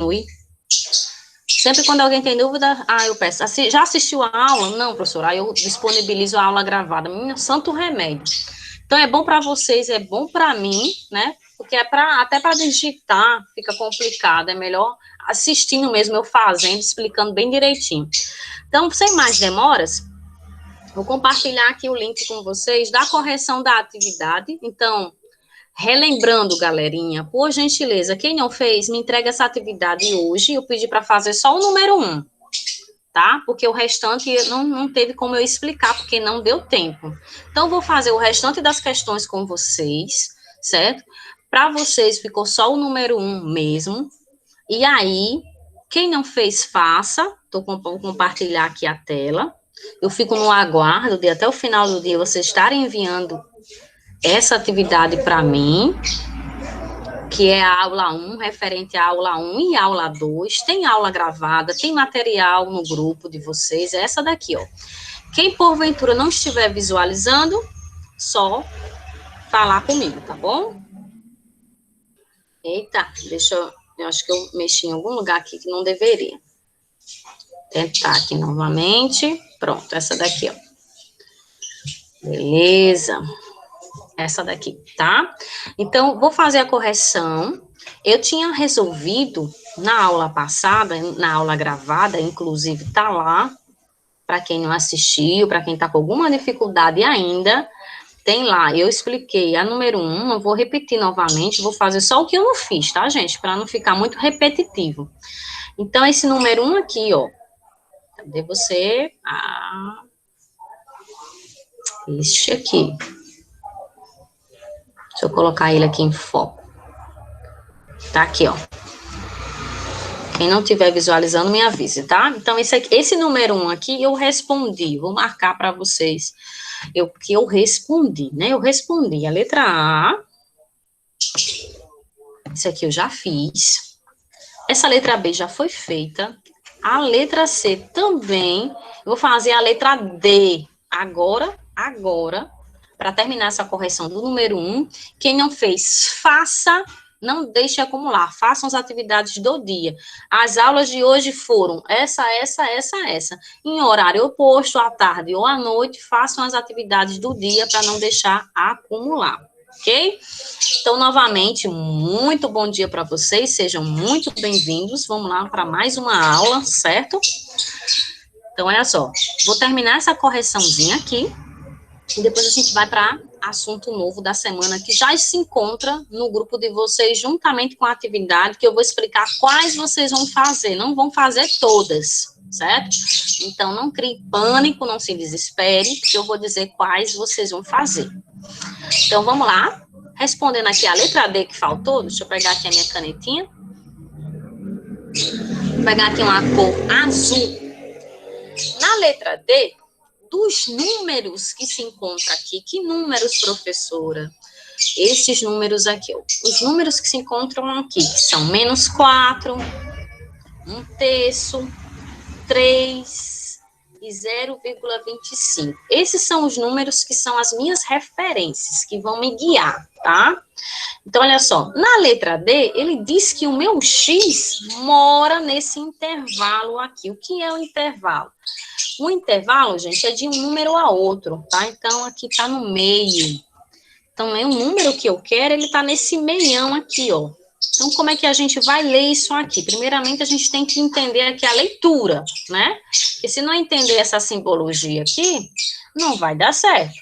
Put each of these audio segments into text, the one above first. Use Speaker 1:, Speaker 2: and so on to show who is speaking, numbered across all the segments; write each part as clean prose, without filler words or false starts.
Speaker 1: continue. Sempre quando alguém tem dúvida, eu peço. Já assistiu a aula? Não, professora. Aí eu disponibilizo a aula gravada. Meu santo remédio. Então, é bom para vocês, é bom para mim, né? Porque até para digitar fica complicado. É melhor assistindo mesmo, eu fazendo, explicando bem direitinho. Então, sem mais demoras, vou compartilhar aqui o link com vocês da correção da atividade. Então, relembrando, galerinha, por gentileza, quem não fez, me entrega essa atividade hoje. Eu pedi para fazer só o número 1, tá? Porque o restante não teve como eu explicar, porque não deu tempo. Então, vou fazer o restante das questões com vocês, certo? Para vocês, ficou só o número 1 mesmo. E aí, quem não fez, faça. Vou compartilhar aqui a tela. Eu fico no aguardo de até o final do dia vocês estarem enviando essa atividade para mim, que é a aula 1, referente à aula 1 e aula 2. Tem aula gravada, tem material no grupo de vocês, é essa daqui, ó. Quem porventura não estiver visualizando, só falar comigo, tá bom? Eita, eu acho que eu mexi em algum lugar aqui que não deveria. Tentar aqui novamente. Pronto, essa daqui, ó. Beleza. Essa daqui, tá? Então, vou fazer a correção. Eu tinha resolvido na aula passada, na aula gravada, inclusive tá lá, para quem não assistiu, para quem tá com alguma dificuldade ainda, tem lá, eu expliquei a número 1, eu vou repetir novamente, vou fazer só o que eu não fiz, tá, gente? Para não ficar muito repetitivo. Então, esse número 1 aqui, ó, cadê você? Este aqui. Deixa eu colocar ele aqui em foco. Tá aqui, ó. Quem não estiver visualizando, me avise, tá? Então, esse número 1 aqui, eu respondi. Vou marcar para vocês que eu respondi, né? Eu respondi a letra A. Isso aqui eu já fiz. Essa letra B já foi feita. A letra C também. Eu vou fazer a letra D agora, para terminar essa correção do número 1. Quem não fez, faça. Não deixe acumular, façam as atividades do dia. As aulas de hoje foram essa. Em horário oposto, à tarde ou à noite, façam as atividades do dia para não deixar acumular, ok? Então, novamente, muito bom dia para vocês, sejam muito bem-vindos. Vamos lá para mais uma aula, certo? Então, olha só, vou terminar essa correçãozinha aqui e depois a gente vai para assunto novo da semana, que já se encontra no grupo de vocês, juntamente com a atividade, que eu vou explicar quais vocês vão fazer. Não vão fazer todas, certo? Então, não crie pânico, não se desespere, porque eu vou dizer quais vocês vão fazer. Então, vamos lá. Respondendo aqui a letra D que faltou, deixa eu pegar aqui a minha canetinha. Vou pegar aqui uma cor azul. Na letra D, dos números que se encontram aqui, que números, professora? Esses números aqui, ó. Os números que se encontram aqui, que são -4, 1/3, 3 e 0,25. Esses são os números que são as minhas referências, que vão me guiar, tá? Então, olha só, na letra D, ele diz que o meu X mora nesse intervalo aqui. O que é o intervalo? O intervalo, gente, é de um número a outro, tá? Então, aqui tá no meio. Então, é um número que eu quero, ele tá nesse meião aqui, ó. Então, como é que a gente vai ler isso aqui? Primeiramente, a gente tem que entender aqui a leitura, né? Porque se não entender essa simbologia aqui, não vai dar certo.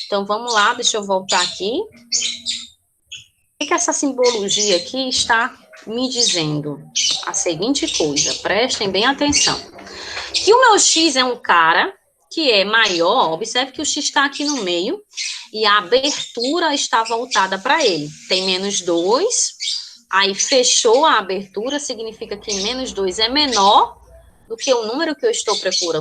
Speaker 1: Então, vamos lá, deixa eu voltar aqui. O que essa simbologia aqui está me dizendo? A seguinte coisa, prestem bem atenção. Que o meu X é um cara que é maior, observe que o X está aqui no meio, e a abertura está voltada para ele. Tem -2, aí fechou a abertura, significa que -2 é menor do que o número que eu estou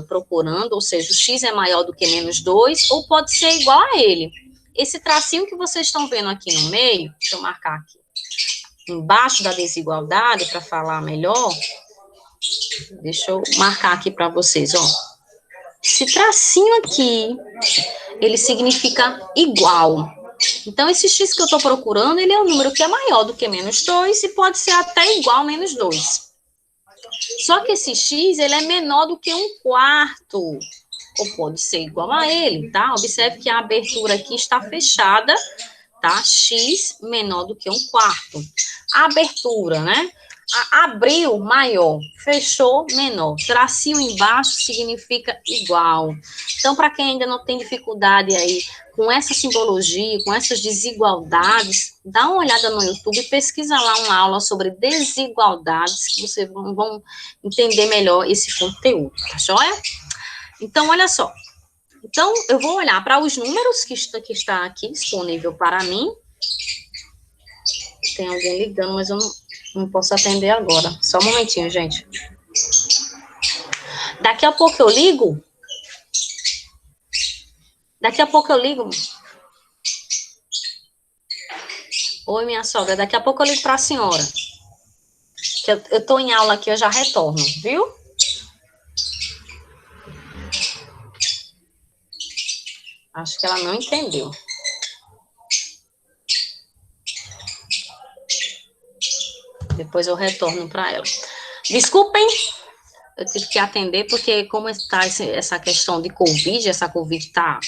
Speaker 1: procurando, ou seja, o X é maior do que -2, ou pode ser igual a ele. Esse tracinho que vocês estão vendo aqui no meio, deixa eu marcar aqui, embaixo da desigualdade, para falar melhor, deixa eu marcar aqui para vocês, ó. Esse tracinho aqui, ele significa igual. Então, esse X que eu estou procurando, ele é um número que é maior do que -2 e pode ser até igual a -2. Só que esse x, ele é menor do que 1/4, ou pode ser igual a ele, tá? Observe que a abertura aqui está fechada, tá? X menor do que 1/4. A abertura, né? Abriu, maior. Fechou, menor. Tracinho embaixo significa igual. Então, para quem ainda não tem dificuldade aí com essa simbologia, com essas desigualdades, dá uma olhada no YouTube e pesquisa lá uma aula sobre desigualdades, que vocês vão entender melhor esse conteúdo, tá joia? Então, olha só. Então, eu vou olhar para os números que está aqui disponível para mim. Tem alguém ligando, mas eu não posso atender agora. Só um momentinho, gente. Daqui a pouco eu ligo. Oi, minha sogra. Daqui a pouco eu ligo para a senhora. Que eu estou em aula aqui, eu já retorno, viu? Acho que ela não entendeu. Depois eu retorno para ela. Desculpem, eu tive que atender, porque como está essa questão de Covid, essa Covid está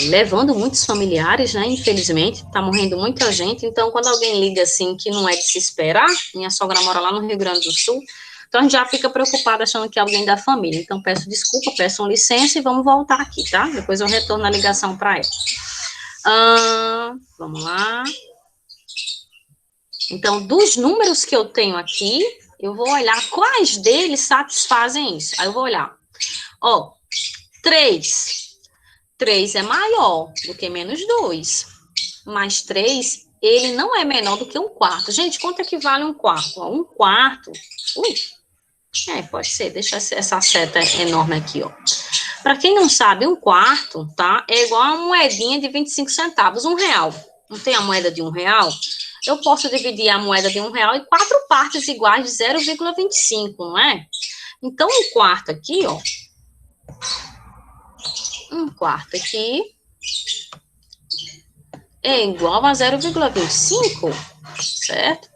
Speaker 1: levando muitos familiares, né? Infelizmente, está morrendo muita gente. Então, quando alguém liga assim, que não é de se esperar, minha sogra mora lá no Rio Grande do Sul, então a gente já fica preocupada achando que é alguém da família. Então, peço desculpa, peçam licença e vamos voltar aqui, tá? Depois eu retorno a ligação para ela. Vamos lá. Então, dos números que eu tenho aqui, eu vou olhar quais deles satisfazem isso. Aí eu vou olhar. Ó, 3. 3 é maior do que menos 2. Mas 3, ele não é menor do que 1/4. Gente, quanto equivale 1/4? 1/4. Ui. Pode ser. Deixa essa seta enorme aqui, ó. Para quem não sabe, 1/4, tá? É igual a uma moedinha de 25 centavos, R$1. Não tem a moeda de R$1? Eu posso dividir a moeda de R$1 em 4 partes iguais de 0,25, não é? Então, 1/4 aqui, ó. 1/4 aqui é igual a 0,25, certo?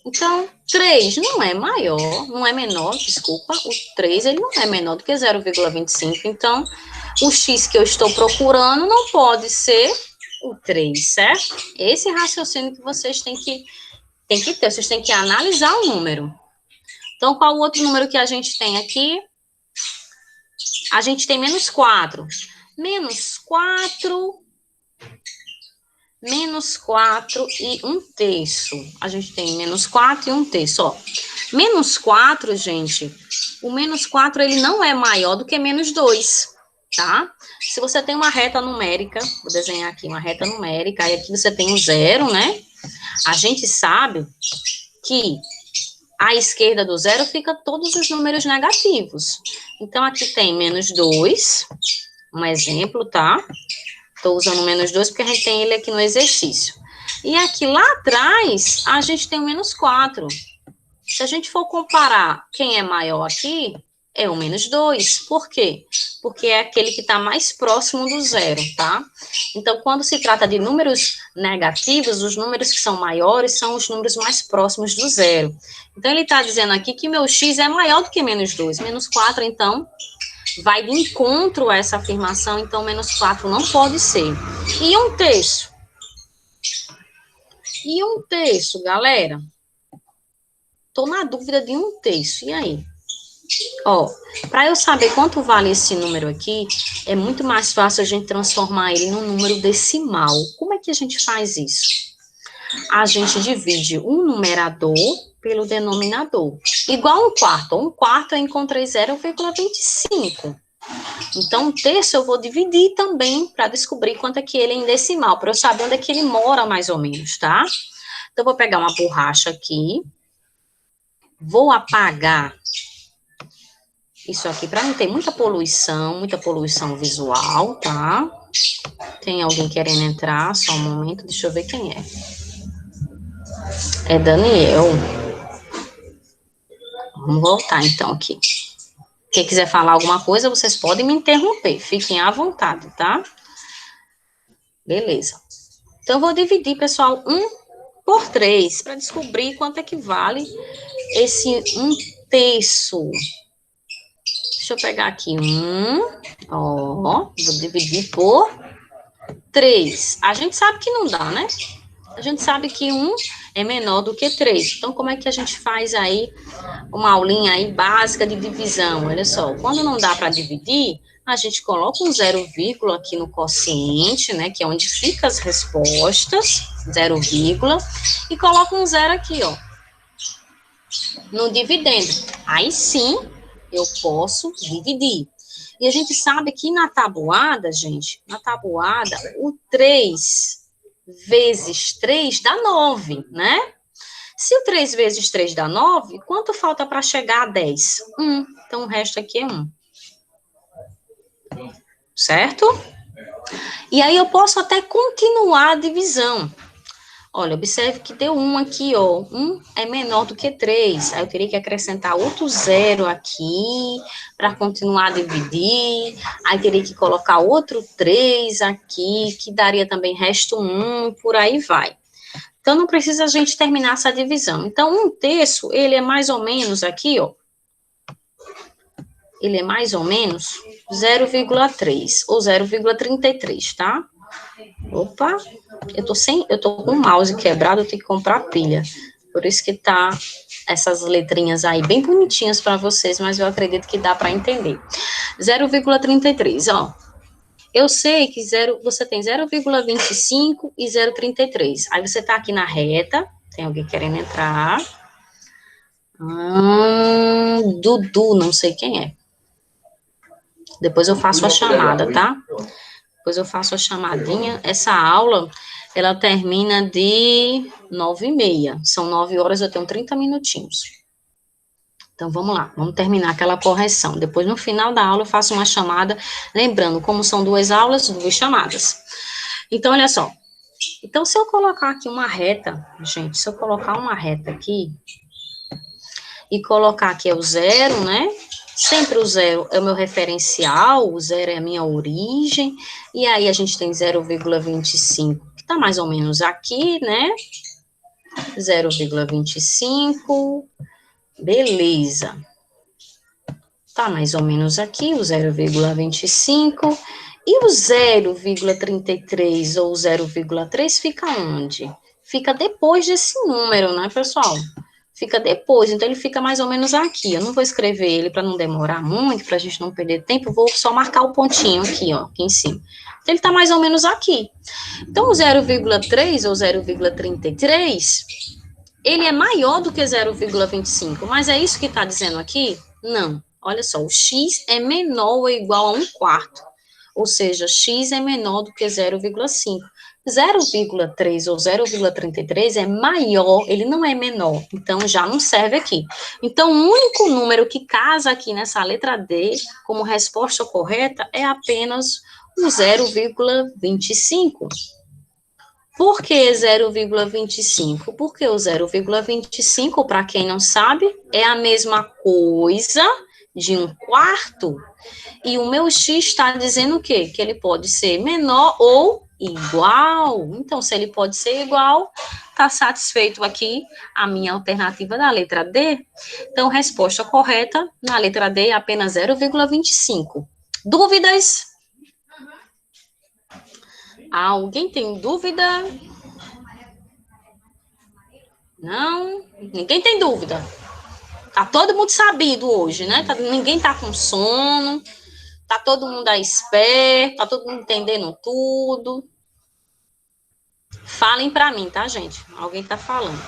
Speaker 1: Então, 3 não é maior, não é menor, desculpa. O 3, ele não é menor do que 0,25. Então, o x que eu estou procurando não pode ser o 3, certo? Esse raciocínio que vocês têm que ter, vocês têm que analisar o número. Então, qual o outro número que a gente tem aqui? A gente tem menos 4. Menos 4 e 1/3. A gente tem menos 4 e 1/3, ó. Menos 4, gente, o menos 4, ele não é maior do que menos 2, tá? Se você tem uma reta numérica, vou desenhar aqui uma reta numérica, aí aqui você tem um 0, né? A gente sabe que à esquerda do 0 fica todos os números negativos. Então, aqui tem menos 2, um exemplo, tá? Estou usando o menos 2 porque a gente tem ele aqui no exercício. E aqui lá atrás, a gente tem o menos 4. Se a gente for comparar quem é maior aqui, é o menos 2. Por quê? Porque é aquele que está mais próximo do 0, tá? Então, quando se trata de números negativos, os números que são maiores são os números mais próximos do 0. Então, ele está dizendo aqui que meu x é maior do que menos 2. Menos 4, então, vai de encontro a essa afirmação, então, menos 4 não pode ser. E 1/3? E 1/3, galera? Tô na dúvida de 1/3, e aí? Ó, para eu saber quanto vale esse número aqui, é muito mais fácil a gente transformar ele num número decimal. Como é que a gente faz isso? A gente divide o numerador pelo denominador. Igual 1/4. 1/4 eu encontrei 0,25. Então, 1/3 eu vou dividir também para descobrir quanto é que ele é em decimal, para eu saber onde é que ele mora mais ou menos, tá? Então, eu vou pegar uma borracha aqui. Vou apagar isso aqui para não ter muita poluição visual, tá? Tem alguém querendo entrar? Só um momento, deixa eu ver quem é. É Daniel. Vamos voltar então aqui. Quem quiser falar alguma coisa, vocês podem me interromper. Fiquem à vontade, tá? Beleza. Então, eu vou dividir, pessoal, 1/3 para descobrir quanto é que vale esse 1/3. Deixa eu pegar aqui 1, vou dividir por 3. A gente sabe que não dá, né? A gente sabe que 1 é menor do que 3. Então, como é que a gente faz aí uma aulinha aí básica de divisão? Olha só, quando não dá para dividir, a gente coloca um 0, aqui no quociente, né, que é onde fica as respostas, 0, e coloca um 0 aqui, ó, no dividendo. Aí sim, eu posso dividir. E a gente sabe que na tabuada, gente, o 3 vezes 3 dá 9, né? Se o 3 vezes 3 dá 9, quanto falta para chegar a 10? 1. Então, o resto aqui é 1. Certo? E aí, eu posso até continuar a divisão. Olha, observe que deu 1 aqui, ó. 1 é menor do que 3. Aí eu teria que acrescentar outro 0 aqui para continuar a dividir. Aí teria que colocar outro 3 aqui, que daria também resto 1, por aí vai. Então, não precisa a gente terminar essa divisão. Então, 1/3, ele é mais ou menos aqui, ó. Ele é mais ou menos 0,3 ou 0,33, tá? Opa, eu tô com o mouse quebrado, eu tenho que comprar pilha. Por isso que tá essas letrinhas aí bem bonitinhas para vocês, mas eu acredito que dá para entender. 0,33, ó. Eu sei que você tem 0,25 e 0,33. Aí você tá aqui na reta, tem alguém querendo entrar. Dudu, não sei quem é. Depois eu faço a chamada, tá? Depois eu faço a chamadinha. Essa aula, ela termina de 9h30. São 9 horas, eu tenho 30 minutinhos. Então, vamos lá. Vamos terminar aquela correção. Depois, no final da aula, eu faço uma chamada. Lembrando, como são 2 aulas, 2 chamadas. Então, olha só. Então, se eu colocar aqui uma reta, gente, se eu colocar uma reta aqui, e colocar aqui é o 0, né? Sempre o 0 é o meu referencial, o 0 é a minha origem, e aí a gente tem 0,25, que tá mais ou menos aqui, né? 0,25, beleza. Tá mais ou menos aqui, o 0,25, e o 0,33 ou 0,3 fica onde? Fica depois desse número, né, pessoal? Fica depois, então ele fica mais ou menos aqui. Eu não vou escrever ele para não demorar muito, para a gente não perder tempo, vou só marcar o pontinho aqui, ó, aqui em cima. Então ele tá mais ou menos aqui. Então o 0,3 ou 0,33, ele é maior do que 0,25, mas é isso que tá dizendo aqui? Não. Olha só, o x é menor ou igual a 1/4, ou seja, x é menor do que 0,5. 0,3 ou 0,33 é maior, ele não é menor, então já não serve aqui. Então, o único número que casa aqui nessa letra D como resposta correta é apenas o 0,25. Por que 0,25? Porque o 0,25, para quem não sabe, é a mesma coisa de 1/4, e o meu x está dizendo o quê? Que ele pode ser menor ou igual. Então, se ele pode ser igual, está satisfeito aqui a minha alternativa da letra D. Então, resposta correta na letra D é apenas 0,25. Dúvidas? Alguém tem dúvida? Não? Ninguém tem dúvida. Tá todo mundo sabido hoje, né? Ninguém tá com sono, tá todo mundo à espera, tá todo mundo entendendo tudo. Falem pra mim, tá, gente? Alguém tá falando.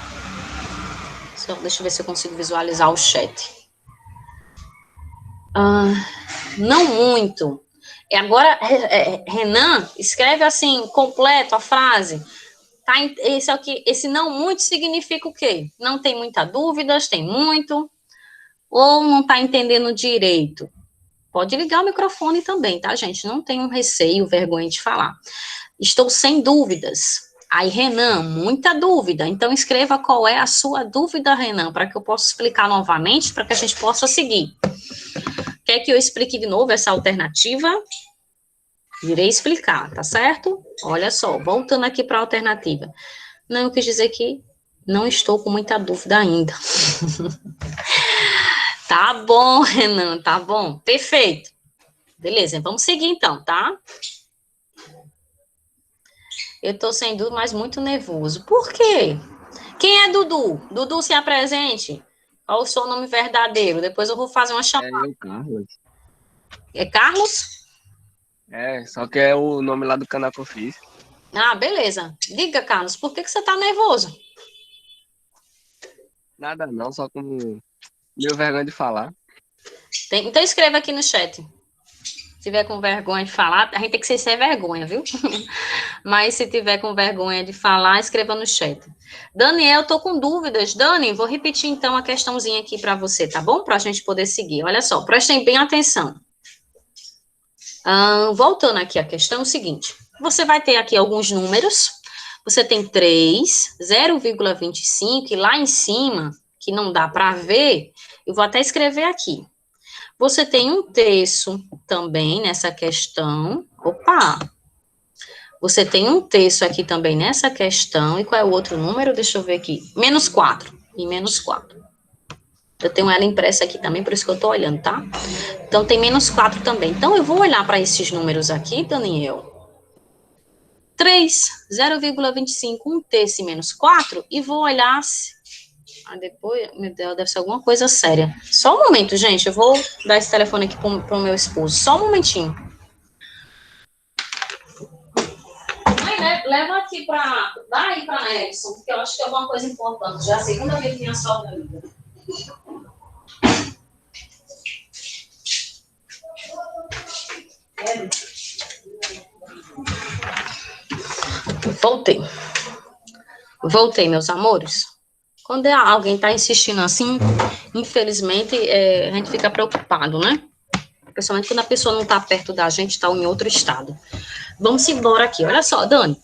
Speaker 1: Deixa eu ver se eu consigo visualizar o chat. Não muito. Agora, Renan, escreve assim, completo a frase. Tá, esse não muito significa o quê? Não tem muita dúvidas, tem muito, ou não tá entendendo direito? Pode ligar o microfone também, tá, gente? Não tenham receio, vergonha de falar. Estou sem dúvidas. Aí, Renan, muita dúvida. Então, escreva qual é a sua dúvida, Renan, para que eu possa explicar novamente, para que a gente possa seguir. Quer que eu explique de novo essa alternativa? Irei explicar, tá certo? Olha só, voltando aqui para a alternativa. Não, eu quis dizer que Não estou com muita dúvida ainda. Tá bom, Renan, tá bom. Perfeito. Beleza, vamos seguir então, tá? Eu tô sem dúvida, mas muito nervoso. Por quê? Quem é Dudu? Dudu, se apresente. Qual o seu nome verdadeiro? Depois eu vou fazer uma
Speaker 2: É
Speaker 1: chamada.
Speaker 2: eu, Carlos.
Speaker 1: É Carlos?
Speaker 2: É, só que é o nome lá do canal que eu fiz.
Speaker 1: Ah, beleza. Diga, Carlos, por que você tá nervoso?
Speaker 2: Nada não, só com meio vergonha de falar.
Speaker 1: Então escreva aqui no chat. Se tiver com vergonha de falar, a gente tem que ser sem vergonha, viu? Mas se tiver com vergonha de falar, escreva no chat. Daniel, tô com dúvidas. Dani, vou repetir então a questãozinha aqui para você, tá bom? Para a gente poder seguir. Olha só, prestem bem atenção. Voltando aqui à questão, é o seguinte. Você vai ter aqui alguns números. Você tem 3, 0,25, e lá em cima, que não dá para ver, eu vou até escrever aqui. Você tem um terço também nessa questão. Opa! Você tem um terço aqui também nessa questão. E qual é o outro número? Deixa eu ver aqui. Menos 4. E menos 4. Eu tenho ela impressa aqui também, por isso que eu estou olhando, tá? Então, tem menos 4 também. Então, eu vou olhar para esses números aqui, Daniel. 3, 0,25, um terço e menos 4. E vou olhar se... depois, meu Deus, deve ser alguma coisa séria. Só um momento, gente. Eu vou dar esse telefone aqui pro meu esposo. Só um momentinho. Mãe, leva aqui pra... Dá aí pra Edson, porque eu acho que é alguma coisa importante. Já é a segunda vez que minha sogra liga. Voltei, meus amores. Quando alguém está insistindo assim, infelizmente, a gente fica preocupado, né? Principalmente quando a pessoa não está perto da gente, está em outro estado. Vamos embora aqui. Olha só, Dani.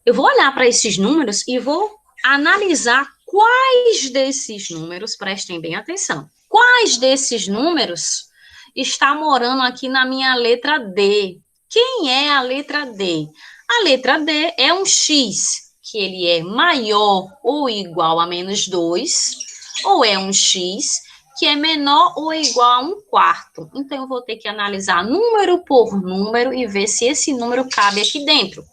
Speaker 1: Eu vou olhar para esses números e vou analisar quais desses números, prestem bem atenção, quais desses números está morando aqui na minha letra D. Quem é a letra D? A letra D é um X, que ele é maior ou igual a menos 2, ou é um X que é menor ou igual a 1/4. Então, eu vou ter que analisar número por número e ver se esse número cabe aqui dentro,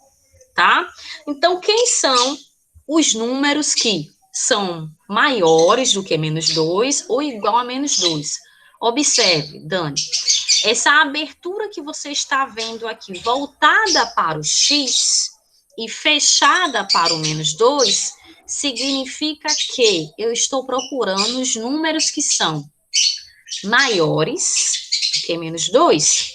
Speaker 1: tá? Então, quem são os números que são maiores do que menos 2 ou igual a menos 2? Observe, Dani, essa abertura que você está vendo aqui, voltada para o X e fechada para o menos 2, significa que eu estou procurando os números que são maiores do que menos 2,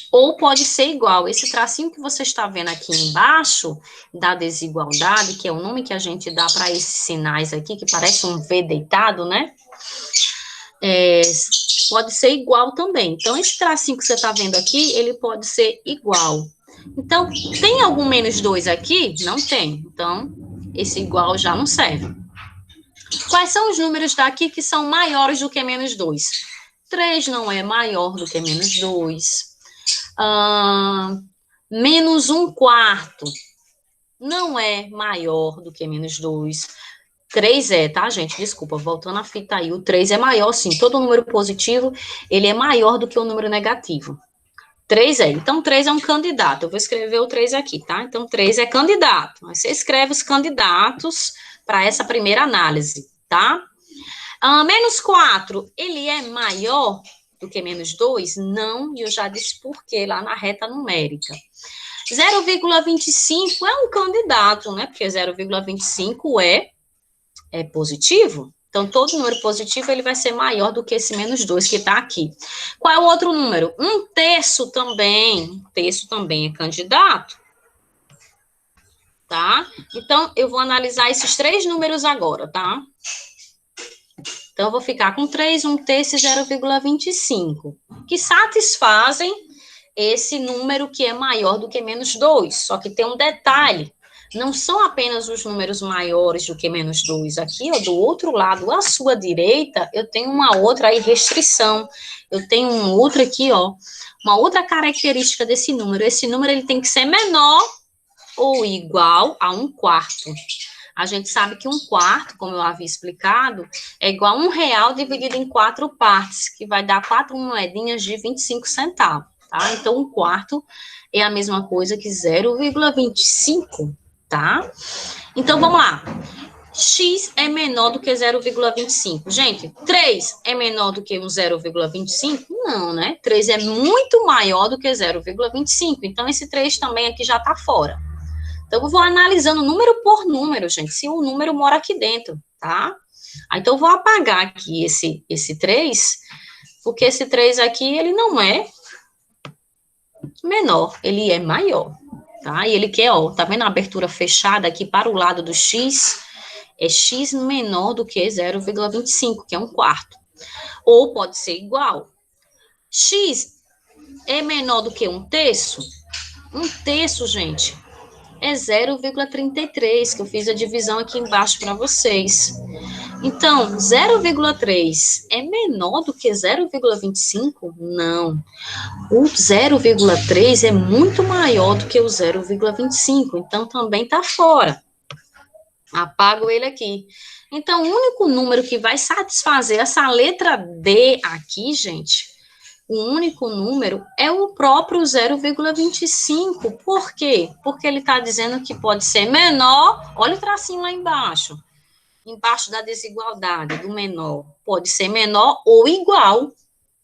Speaker 1: ou pode ser igual. Esse tracinho que você está vendo aqui embaixo, da desigualdade, que é o nome que a gente dá para esses sinais aqui, que parece um V deitado, né? Pode ser igual também. Então, esse tracinho que você está vendo aqui, ele pode ser igual. Então, tem algum menos 2 aqui? Não tem. Então, esse igual já não serve. Quais são os números daqui que são maiores do que menos 2? 3 não é maior do que menos 2. Menos 1/4 não é maior do que menos 2. 3 tá, gente? Desculpa, voltando a fita aí. O 3 é maior, sim. Todo número positivo, ele é maior do que o número negativo. 3 é. Então, 3 é um candidato. Eu vou escrever o 3 aqui, tá? Então, 3 é candidato. Você escreve os candidatos para essa primeira análise, tá? Menos 4, ele é maior do que menos 2? Não, e eu já disse por quê lá na reta numérica. 0,25 é um candidato, né? Porque 0,25 é positivo. Então, todo número positivo, ele vai ser maior do que esse menos 2 que está aqui. Qual é o outro número? 1/3 também. 1/3 também é candidato. Tá? Então, eu vou analisar esses 3 números agora, tá? Então, eu vou ficar com 3, 1/3 e 0,25, que satisfazem esse número que é maior do que menos 2. Só que tem um detalhe. Não são apenas os números maiores do que menos 2. Aqui, ó, do outro lado, à sua direita, eu tenho uma outra aí, restrição. Eu tenho um outro aqui, ó, uma outra característica desse número. Esse número, ele tem que ser menor ou igual a 1/4. A gente sabe que 1/4, como eu havia explicado, é igual a R$ 1 dividido em 4 partes, que vai dar 4 moedinhas de 25 centavos, tá? Então, 1/4 é a mesma coisa que 0,25, tá? Então, vamos lá. X é menor do que 0,25. Gente, 3 é menor do que um 0,25? Não, né? 3 é muito maior do que 0,25. Então, esse 3 também aqui já está fora. Então, eu vou analisando número por número, gente, se o número mora aqui dentro, tá? Então, eu vou apagar aqui esse 3, porque esse 3 aqui, ele não é menor, ele é maior, tá? E ele quer, ó, tá vendo a abertura fechada aqui para o lado do X? É X menor do que 0,25, que é 1/4. Ou pode ser igual. X é menor do que 1/3? 1/3, gente, é 0,33, que eu fiz a divisão aqui embaixo para vocês. Então, 0,3 é menor do que 0,25? Não. O 0,3 é muito maior do que o 0,25, então também está fora. Apago ele aqui. Então, o único número que vai satisfazer essa letra D aqui, gente, o único número é o próprio 0,25. Por quê? Porque ele está dizendo que pode ser menor. Olha o tracinho lá embaixo. Embaixo da desigualdade, do menor. Pode ser menor ou igual.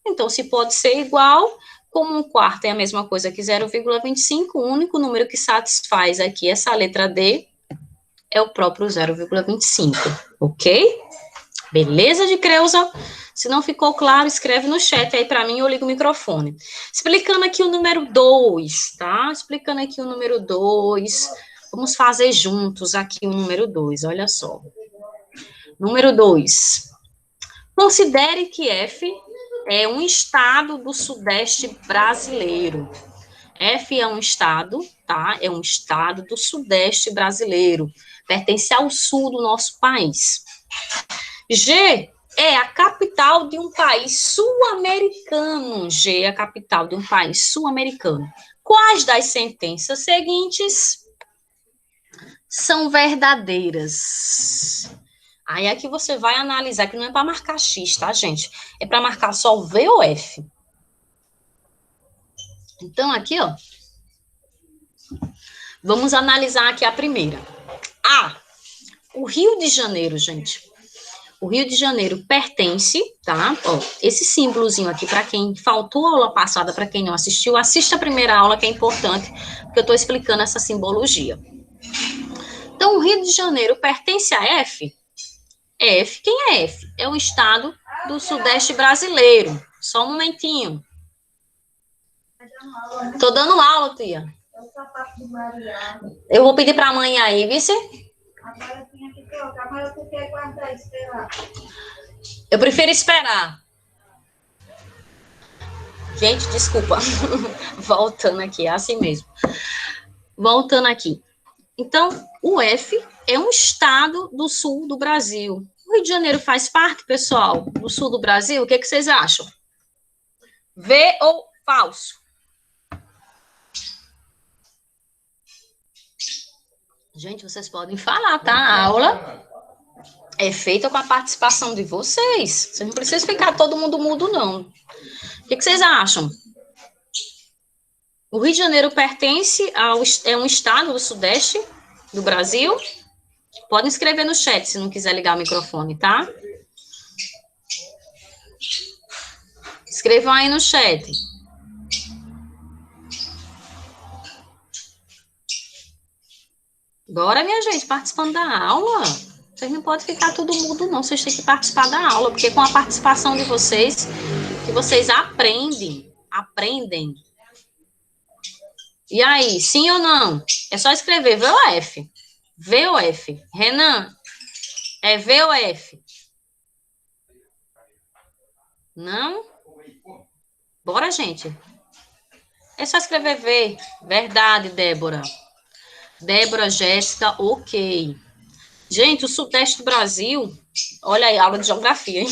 Speaker 1: Então, se pode ser igual, como 1/4 é a mesma coisa que 0,25, o único número que satisfaz aqui essa letra D é o próprio 0,25, ok? Beleza, de Creuza? Se não ficou claro, escreve no chat aí para mim, eu ligo o microfone. Explicando aqui o número 2, tá? Explicando aqui o número 2. Vamos fazer juntos aqui o número 2, olha só. Número 2. Considere que F é um estado do Sudeste brasileiro. F é um estado, tá? É um estado do Sudeste brasileiro. Pertence ao sul do nosso país. G é a capital de um país sul-americano. G é a capital de um país sul-americano. Quais das sentenças seguintes são verdadeiras? Aí é que você vai analisar, que não é para marcar X, tá, gente? É para marcar só o V ou F. Então, aqui, ó. Vamos analisar aqui a primeira. A. O Rio de Janeiro, gente. O Rio de Janeiro pertence, tá? Ó, esse símbolozinho aqui, para quem faltou a aula passada, para quem não assistiu, assista a primeira aula, que é importante, porque eu estou explicando essa simbologia. Então, o Rio de Janeiro pertence a F? F, quem é F? É um estado do Sudeste brasileiro. Só um momentinho. Tô dando aula, tia. Eu vou pedir para a mãe aí, vice? Eu prefiro esperar. Gente, desculpa. Voltando aqui, é assim mesmo. Voltando aqui. Então, o F é um estado do sul do Brasil. O Rio de Janeiro faz parte, pessoal, do sul do Brasil? O que vocês acham? V ou falso? Gente, vocês podem falar, tá? A aula é feita com a participação de vocês. Vocês não precisam ficar todo mundo mudo, não. O que vocês acham? O Rio de Janeiro pertence é um estado do Sudeste do Brasil? Podem escrever no chat, se não quiser ligar o microfone, tá? Escrevam aí no chat. Bora, minha gente, participando da aula. Vocês não podem ficar tudo mudo, não. Vocês têm que participar da aula, porque com a participação de vocês, que vocês aprendem. E aí, sim ou não? É só escrever V ou F. V ou F. Renan, é V ou F? Não? Bora, gente. É só escrever V. Verdade, Débora. Débora, Jéssica, ok. Gente, o Sudeste do Brasil, olha aí, aula de geografia, hein?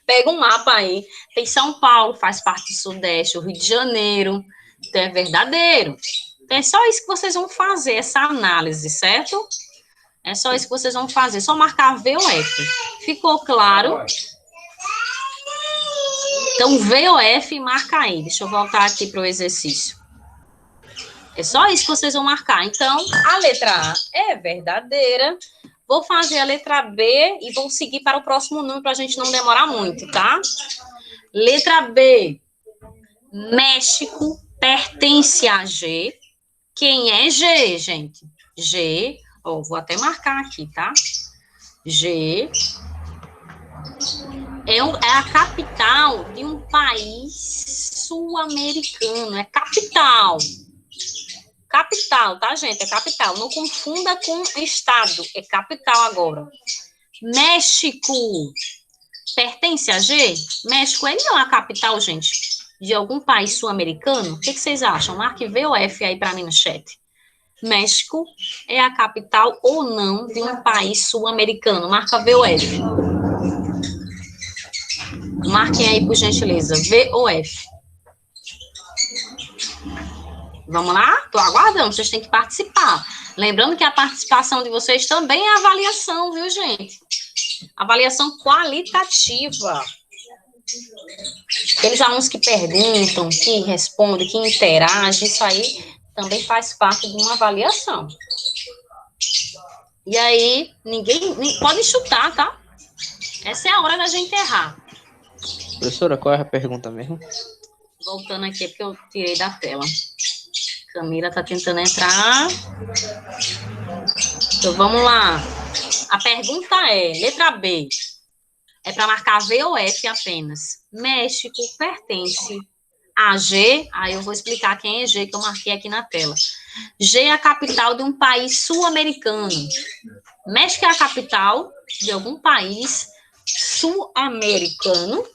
Speaker 1: Pega um mapa aí. Tem São Paulo, faz parte do Sudeste, o Rio de Janeiro, então é verdadeiro. Então é só isso que vocês vão fazer, essa análise, certo? É só isso que vocês vão fazer. Só marcar V ou F. Ficou claro? Então, V ou F, marca aí. Deixa eu voltar aqui para o exercício. É só isso que vocês vão marcar. Então, a letra A é verdadeira. Vou fazer a letra B e vou seguir para o próximo número para a gente não demorar muito, tá? Letra B. México pertence a G. Quem é G, gente? G, ó, vou até marcar aqui, tá? G é a capital de um país sul-americano. É capital. Capital, tá, gente? É capital. Não confunda com estado. É capital agora. México pertence a G? México é não a capital, gente, de algum país sul-americano? O que vocês acham? Marque V ou F aí para mim no chat. México é a capital ou não de um país sul-americano? Marca V ou F. Marquem aí, por gentileza. V ou F. Vamos lá? Estou aguardando, vocês têm que participar. Lembrando que a participação de vocês também é avaliação, viu, gente? Avaliação qualitativa. Aqueles alunos que perguntam, que respondem, que interagem, isso aí também faz parte de uma avaliação. E aí, ninguém pode chutar, tá? Essa é a hora da gente errar.
Speaker 3: Professora, qual é a pergunta mesmo?
Speaker 1: Voltando aqui, porque eu tirei da tela. Camila está tentando entrar. Então, vamos lá. A pergunta é, letra B. É para marcar V ou F apenas. México pertence a G. Aí eu vou explicar quem é G, que eu marquei aqui na tela. G é a capital de um país sul-americano. México é a capital de algum país sul-americano.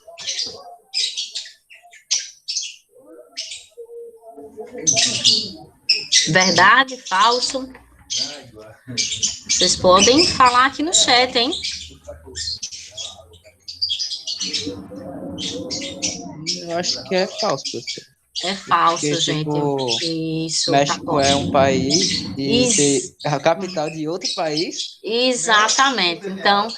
Speaker 1: Verdade, falso? Vocês podem falar aqui no chat, hein?
Speaker 3: Eu acho que é falso, professor.
Speaker 1: É falso,
Speaker 3: Porque,
Speaker 1: gente.
Speaker 3: tipo,
Speaker 1: Isso.
Speaker 3: México
Speaker 1: tá
Speaker 3: é um país e
Speaker 1: Isso.
Speaker 3: a capital de outro país.
Speaker 1: Exatamente. Então,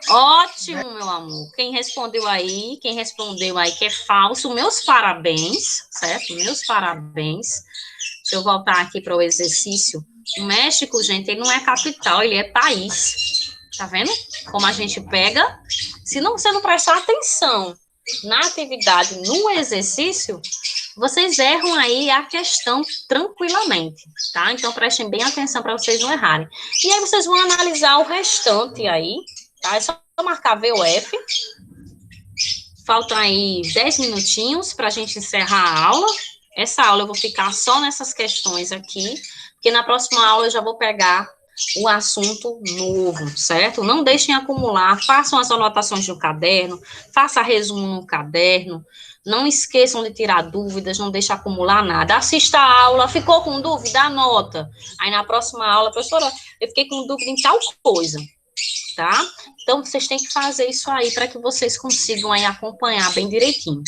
Speaker 1: ótimo, meu amor. Quem respondeu aí que é falso, meus parabéns, certo? Meus parabéns. Deixa eu voltar aqui para o exercício. O México, gente, ele não é capital, ele é país. Tá vendo? Como a gente pega. Se não, você não prestar atenção na atividade, no exercício, vocês erram aí a questão tranquilamente, tá? Então, prestem bem atenção para vocês não errarem. E aí, vocês vão analisar o restante aí, tá? É só marcar V ou F. Faltam aí 10 minutinhos para a gente encerrar a aula. Essa aula eu vou ficar só nessas questões aqui, porque na próxima aula eu já vou pegar o assunto novo, certo? Não deixem acumular, façam as anotações no caderno, faça resumo no caderno, não esqueçam de tirar dúvidas, não deixe acumular nada. Assista a aula, ficou com dúvida? Anota. Aí na próxima aula, professora, eu fiquei com dúvida em tal coisa, tá? Então, vocês têm que fazer isso aí para que vocês consigam aí acompanhar bem direitinho.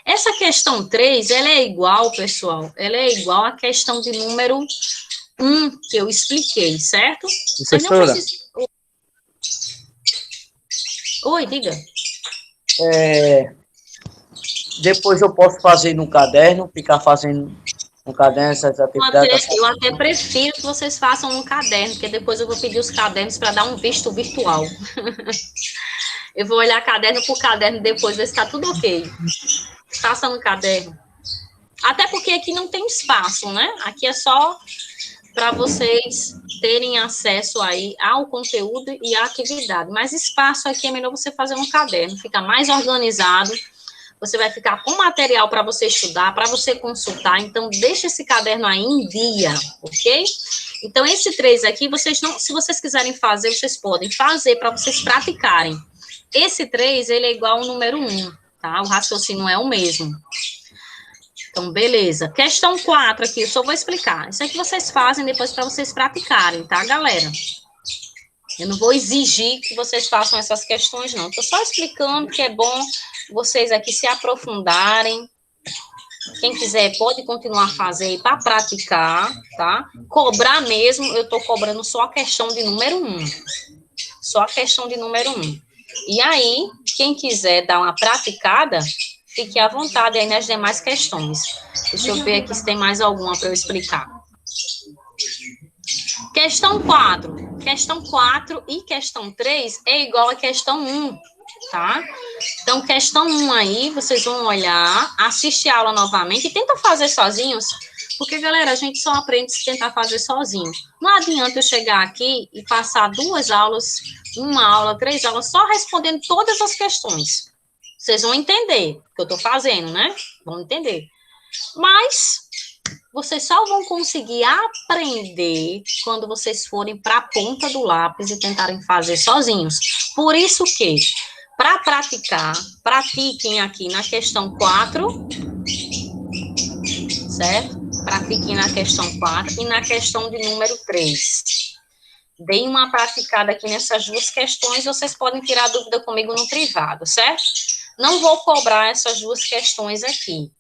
Speaker 1: Essa questão 3, ela é igual, pessoal, ela é igual à questão de número 1 que eu expliquei, certo?
Speaker 3: Professora.
Speaker 1: Oi, diga.
Speaker 4: Depois eu posso fazer no caderno, ficar fazendo no caderno essas atividades.
Speaker 1: Eu até prefiro que vocês façam no caderno, porque depois eu vou pedir os cadernos para dar um visto virtual. Eu vou olhar caderno por caderno depois, ver se está tudo ok. Faça no caderno. Até porque aqui não tem espaço, né? Aqui é só para vocês terem acesso aí ao conteúdo e à atividade. Mas espaço aqui é melhor você fazer no caderno, fica mais organizado. Você vai ficar com material para você estudar, para você consultar. Então, deixa esse caderno aí em dia, ok? Então, esse 3 aqui, vocês não, se vocês quiserem fazer, vocês podem fazer para vocês praticarem. Esse 3, ele é igual ao número 1, tá? O raciocínio é o mesmo. Então, beleza. Questão 4 aqui, eu só vou explicar. Isso aqui vocês fazem depois para vocês praticarem, tá, galera? Eu não vou exigir que vocês façam essas questões, não. Estou só explicando que é bom vocês aqui se aprofundarem Quem quiser pode continuar a fazer para praticar, tá? Cobrar mesmo, eu estou cobrando só a questão de número 1. Só a questão de número 1. E aí, quem quiser dar uma praticada, fique à vontade aí nas demais questões. Deixa eu ver aqui se tem mais alguma para eu explicar. Questão 4. Questão 4 e questão 3 é igual a questão 1, tá? Então, questão 1 aí, vocês vão olhar, assistir a aula novamente e tenta fazer sozinhos, porque, galera, a gente só aprende se tentar fazer sozinho. Não adianta eu chegar aqui e passar 2 aulas, 1 aula, 3 aulas, só respondendo todas as questões. Vocês vão entender o que eu estou fazendo, né? Vão entender. Mas vocês só vão conseguir aprender quando vocês forem para a ponta do lápis e tentarem fazer sozinhos. Por isso que, para praticar, pratiquem aqui na questão 4, certo? Pratiquem na questão 4 e na questão de número 3. Deem uma praticada aqui nessas 2 questões, vocês podem tirar dúvida comigo no privado, certo? Não vou cobrar essas 2 questões aqui.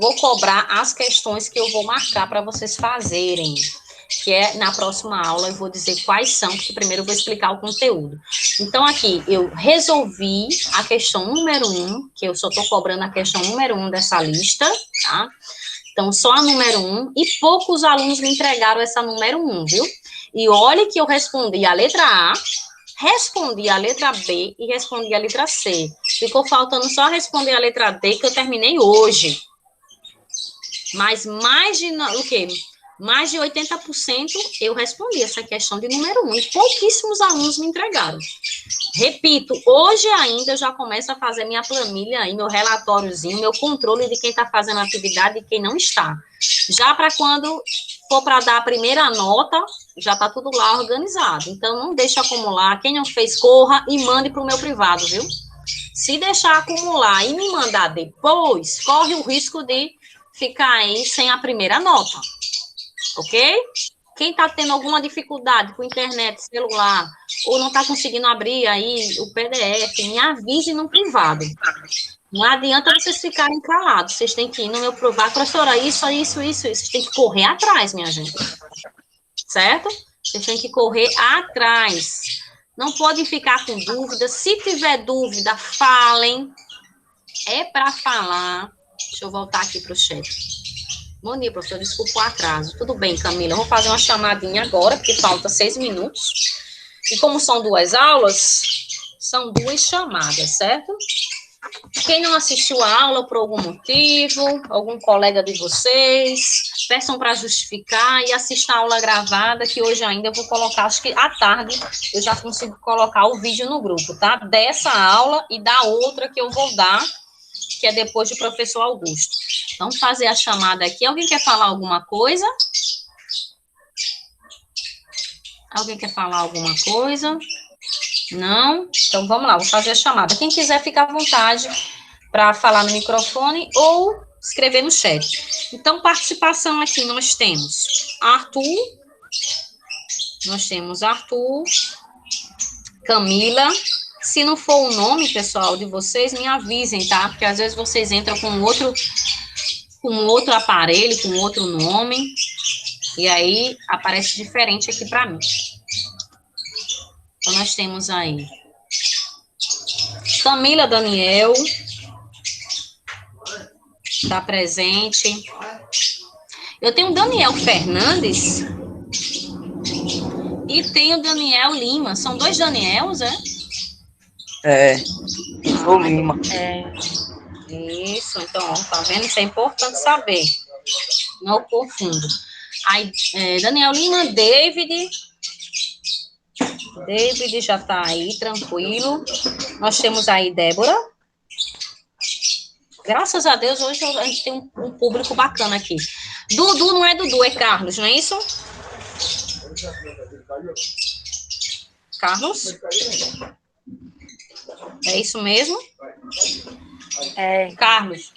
Speaker 1: Vou cobrar as questões que eu vou marcar para vocês fazerem, que é na próxima aula eu vou dizer quais são, porque primeiro eu vou explicar o conteúdo. Então, aqui, eu resolvi a questão número 1, que eu só estou cobrando a questão número 1 dessa lista, tá? Então, só a número 1, e poucos alunos me entregaram essa número 1, viu? E olha que eu respondi a letra A, respondi a letra B e respondi a letra C. Ficou faltando só responder a letra D, que eu terminei hoje. Mas mais de 80% eu respondi essa questão de número 1, e pouquíssimos alunos me entregaram. Repito, hoje ainda eu já começo a fazer minha planilha aí, meu relatóriozinho, meu controle de quem está fazendo a atividade e quem não está. Já para quando for para dar a primeira nota, já está tudo lá organizado. Então, não deixe acumular. Quem não fez, corra e mande para o meu privado, viu? Se deixar acumular e me mandar depois, corre o risco de ficar aí sem a primeira nota, ok? Quem está tendo alguma dificuldade com internet, celular, ou não está conseguindo abrir aí o PDF, me avise no privado. Não adianta vocês ficarem calados, vocês têm que ir no meu privado, professora, isso. Vocês têm que correr atrás, minha gente. Certo? Vocês têm que correr atrás. Não podem ficar com dúvida. Se tiver dúvida, falem. É para falar. Deixa eu voltar aqui para o chat. Bom dia, professor. Desculpa o atraso. Tudo bem, Camila. Eu vou fazer uma chamadinha agora, porque falta 6 minutos. E como são 2 aulas, são 2 chamadas, certo? Quem não assistiu a aula por algum motivo, algum colega de vocês, peçam para justificar e assistam a aula gravada, que hoje ainda eu vou colocar, acho que à tarde eu já consigo colocar o vídeo no grupo, tá? Dessa aula e da outra que eu vou dar, que é depois do professor Augusto. Vamos fazer a chamada aqui. Alguém quer falar alguma coisa? Alguém quer falar alguma coisa? Não? Então, vamos lá, vou fazer a chamada. Quem quiser, fica à vontade para falar no microfone ou escrever no chat. Então, participação aqui, nós temos Arthur, Camila. Se não for o nome, pessoal, de vocês, me avisem, tá? Porque às vezes vocês entram com outro aparelho, com outro nome, e aí aparece diferente aqui para mim. Então, nós temos aí Camila Daniel, está presente. Eu tenho Daniel Fernandes e tenho Daniel Lima. São 2 Daniels, é?
Speaker 4: É, sou Lima.
Speaker 1: É. Isso, então, ó, tá vendo? Isso é importante saber. Não confundo. Aí, Daniel Lima, David já tá aí, tranquilo. Nós temos aí Débora. Graças a Deus, hoje a gente tem um público bacana aqui. Dudu não é Dudu, é Carlos, não é isso? Carlos? É isso mesmo?
Speaker 5: É.
Speaker 1: Carlos,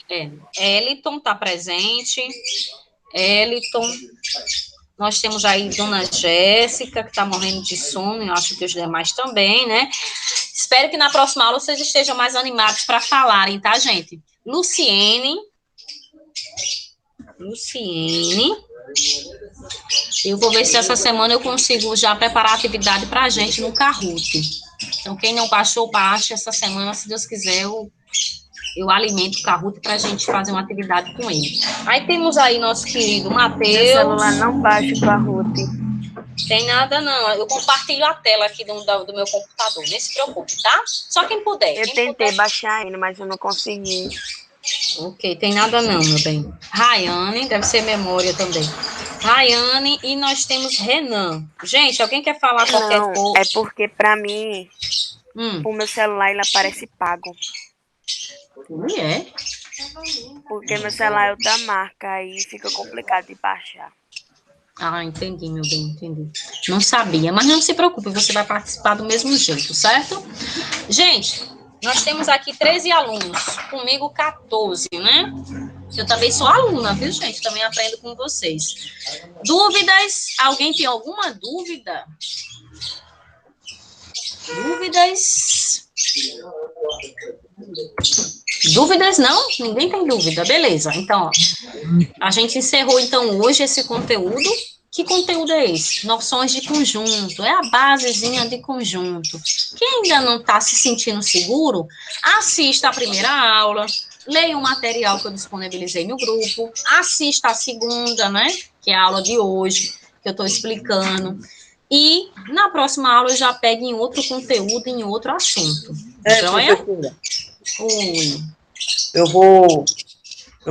Speaker 1: Eliton tá presente. Eliton. Nós temos aí Dona Jéssica, que está morrendo de sono, eu acho que os demais também, né? Espero que na próxima aula vocês estejam mais animados para falarem, tá, gente? Luciene, Luciene. Eu vou ver se essa semana eu consigo já preparar a atividade para a gente no Kahoot. Então, quem não baixou, baixa essa semana, se Deus quiser, eu alimento o Kahoot para a gente fazer uma atividade com ele. Aí temos aí nosso querido
Speaker 5: Meu
Speaker 1: Matheus.
Speaker 5: celular não baixa o Kahoot.
Speaker 1: Tem nada, não. Eu compartilho a tela aqui do meu computador. Nem se preocupe, tá? Só quem puder.
Speaker 5: Eu tentei baixar ele, mas eu não consegui.
Speaker 1: Ok, tem nada não, meu bem. Rayane, deve ser memória também. Rayane e nós temos Renan. Gente, alguém quer falar qualquer
Speaker 5: Não,
Speaker 1: coisa?
Speaker 5: é porque pra mim, o meu celular ele aparece pago.
Speaker 1: E é?
Speaker 5: Porque meu celular é outra marca, aí fica complicado de baixar.
Speaker 1: Ah, entendi, meu bem, entendi. Não sabia, mas não se preocupe, você vai participar do mesmo jeito, certo? Gente, nós temos aqui 13 alunos, comigo 14, né? Eu também sou aluna, viu, gente? Também aprendo com vocês. Dúvidas? Alguém tem alguma dúvida? Dúvidas? Dúvidas não? Ninguém tem dúvida, beleza. Então, ó, a gente encerrou, então, hoje esse conteúdo. Que conteúdo é esse? Noções de conjunto, é a basezinha de conjunto. Quem ainda não está se sentindo seguro, assista a primeira aula, leia o material que eu disponibilizei no grupo, assista a segunda, né, que é a aula de hoje, que eu estou explicando, e na próxima aula eu já pego em outro conteúdo, em outro assunto. Joia?
Speaker 4: Professora,
Speaker 1: Oi.
Speaker 4: eu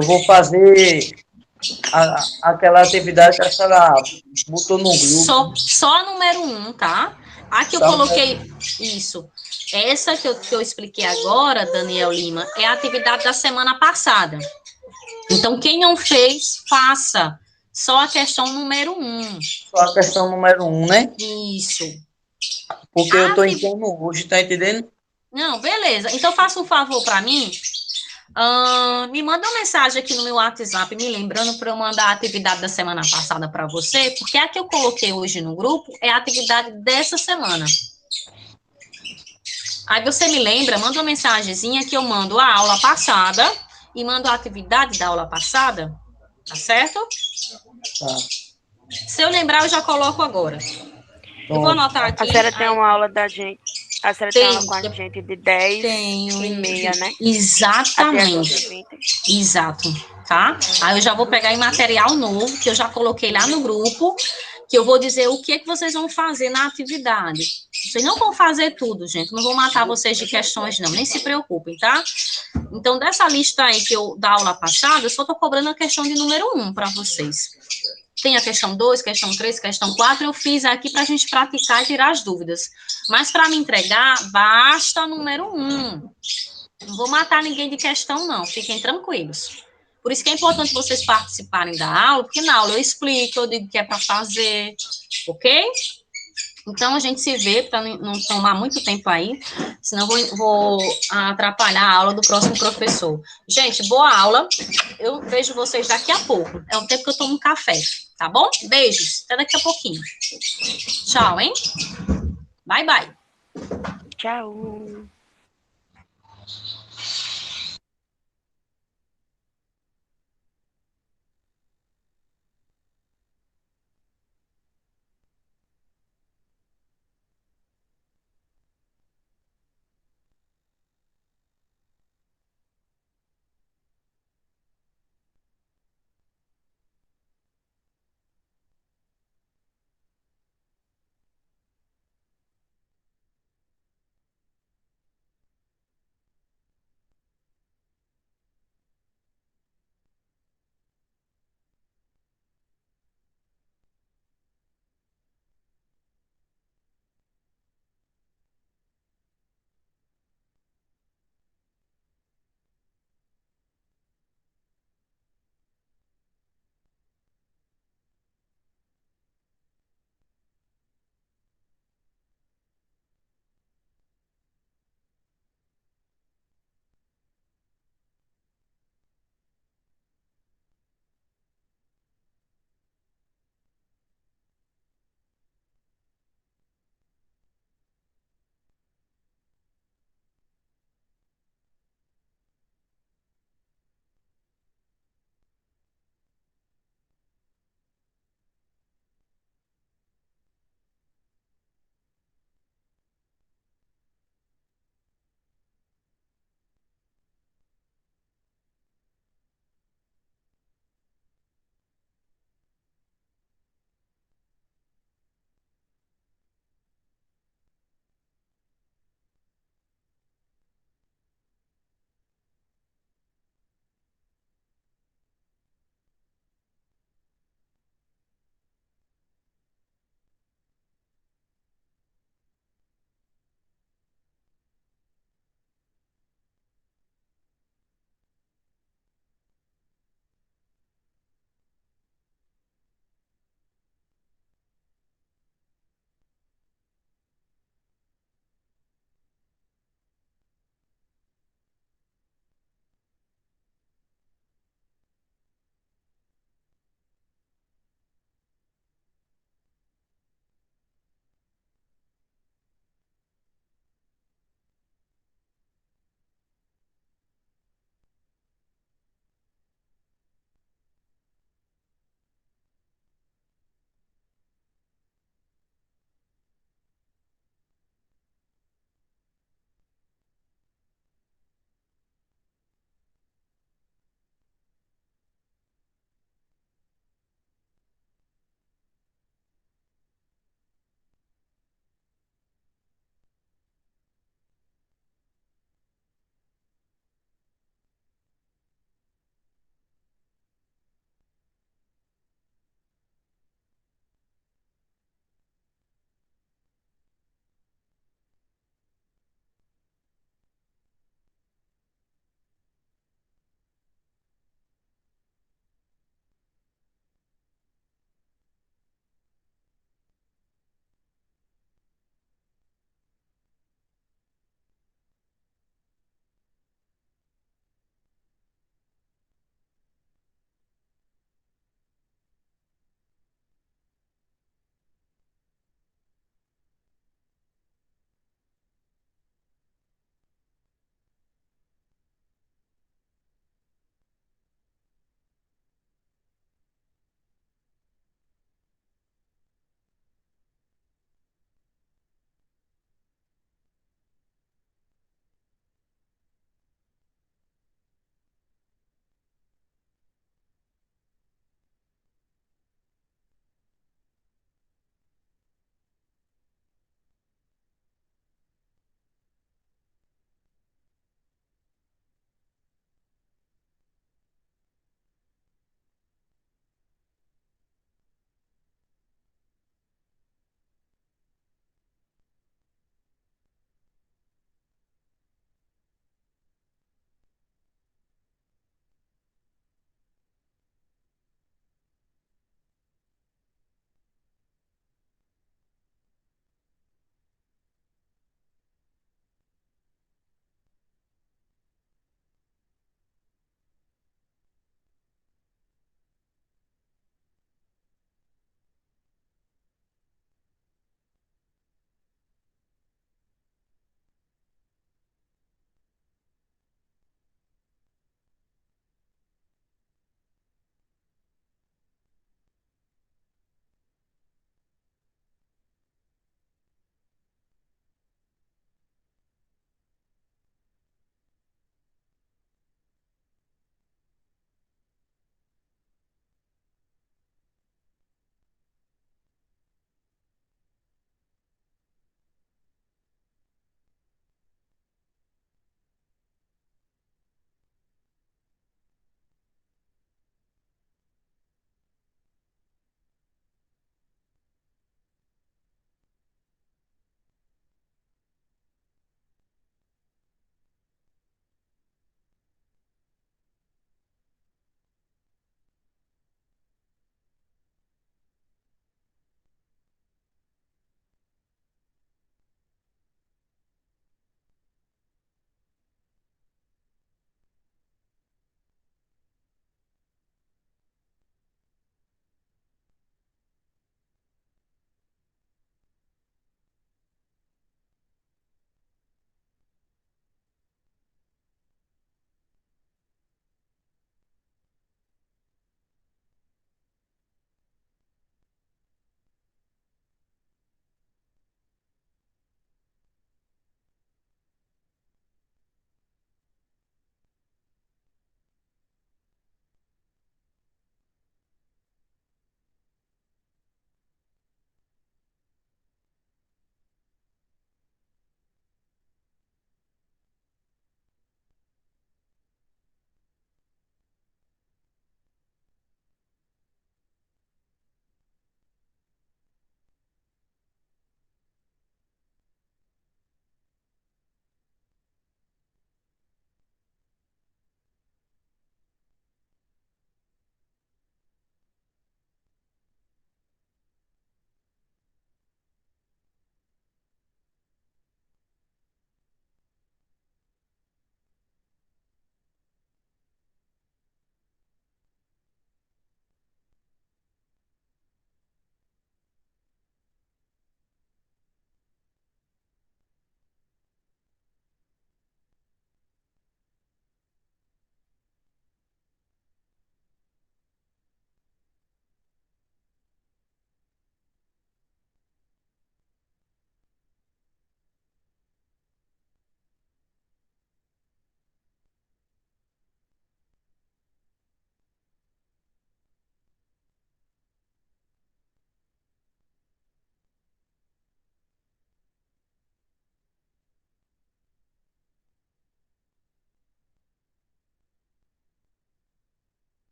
Speaker 4: vou fazer aquela atividade que a senhora botou no grupo.
Speaker 1: Só a número 1, tá? A que eu coloquei, isso. Essa que eu expliquei agora, Daniel Lima, é a atividade da semana passada. Então, quem não fez, faça. Só a questão número 1.
Speaker 4: Só a questão número 1, né?
Speaker 1: Isso.
Speaker 4: Porque eu tô entrando hoje, tá entendendo?
Speaker 1: Não, beleza. Então, faça um favor para mim. Me manda uma mensagem aqui no meu WhatsApp, me lembrando para eu mandar a atividade da semana passada para você, porque a que eu coloquei hoje no grupo é a atividade dessa semana. Aí você me lembra, manda uma mensagenzinha que eu mando a aula passada e mando a atividade da aula passada, tá certo?
Speaker 4: Tá.
Speaker 1: Se eu lembrar, eu já coloco agora. Eu vou anotar aqui.
Speaker 5: A senhora tem uma aula da gente. A senhora tem aula com a gente de 10
Speaker 1: Tenho,
Speaker 5: e meia, né?
Speaker 1: Exatamente.
Speaker 5: Até
Speaker 1: Exato, tá? Aí eu já vou pegar em material novo, que eu já coloquei lá no grupo, que eu vou dizer o que é que vocês vão fazer na atividade. Vocês não vão fazer tudo, gente. Não vou matar vocês de questões, não. Nem se preocupem, tá? Então, dessa lista aí que eu da aula passada, eu só tô cobrando a questão de número 1 para vocês. Tem a questão 2, questão 3, questão 4, eu fiz aqui para a gente praticar e tirar as dúvidas. Mas para me entregar, basta número 1. Não vou matar ninguém de questão, não. Fiquem tranquilos. Por isso que é importante vocês participarem da aula, porque na aula eu explico, eu digo o que é para fazer, ok? Então, a gente se vê, para não tomar muito tempo aí, senão vou atrapalhar a aula do próximo professor. Gente, boa aula. Eu vejo vocês daqui a pouco. É o tempo que eu tomo café, tá bom? Beijos. Até daqui a pouquinho. Tchau, hein? Bye, bye.
Speaker 5: Tchau.